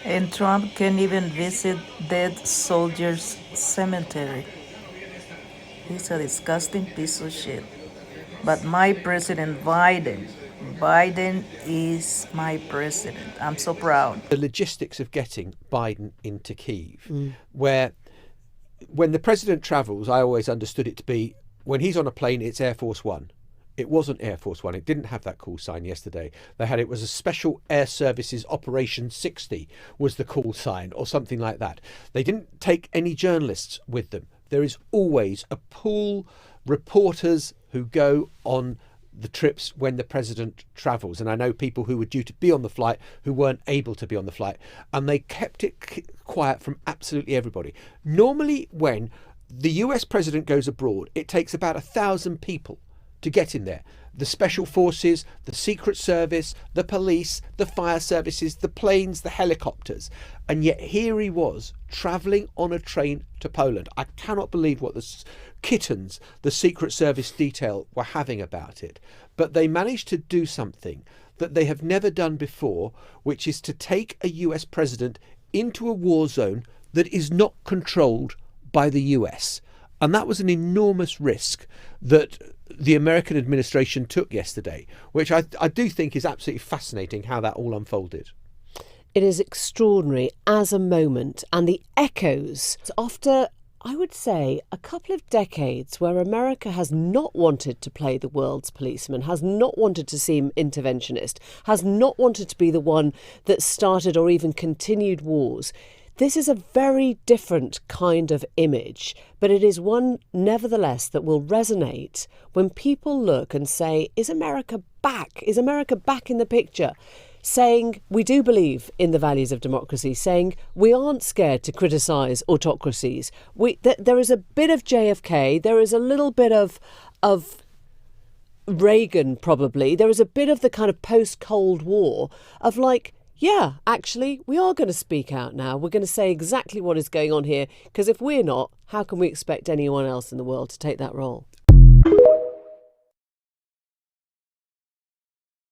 And Trump can't even visit dead soldiers' cemetery. He's a disgusting piece of shit. But my president, Biden is my president. I'm so proud. The logistics of getting Biden into Kyiv, where when the president travels, I always understood it to be when he's on a plane, it's Air Force One. It wasn't Air Force One. It didn't have that call sign yesterday. It was a Special Air Services Operation 60 was the call sign or something like that. They didn't take any journalists with them. There is always a pool reporters who go on the trips when the president travels. And I know people who were due to be on the flight who weren't able to be on the flight. And they kept it quiet from absolutely everybody. Normally, when the US president goes abroad, it takes about 1,000 people to get in there. The special forces, the Secret Service, the police, the fire services, the planes, the helicopters. And yet here he was travelling on a train to Poland. I cannot believe what the kittens the Secret Service detail were having about it. But they managed to do something that they have never done before, which is to take a US president into a war zone that is not controlled by the US. And that was an enormous risk that the American administration took yesterday, which I do think is absolutely fascinating how that all unfolded. It is extraordinary as a moment, and the echoes after, I would say, a couple of decades where America has not wanted to play the world's policeman, has not wanted to seem interventionist, has not wanted to be the one that started or even continued wars. This is a very different kind of image, but it is one, nevertheless, that will resonate when people look and say, is America back? Is America back in the picture? Saying we do believe in the values of democracy, saying we aren't scared to criticise autocracies. There is a bit of JFK, there is a little bit of Reagan probably, there is a bit of the kind of post-Cold War of like, yeah, actually, we are going to speak out now. We're going to say exactly what is going on here, because if we're not, how can we expect anyone else in the world to take that role?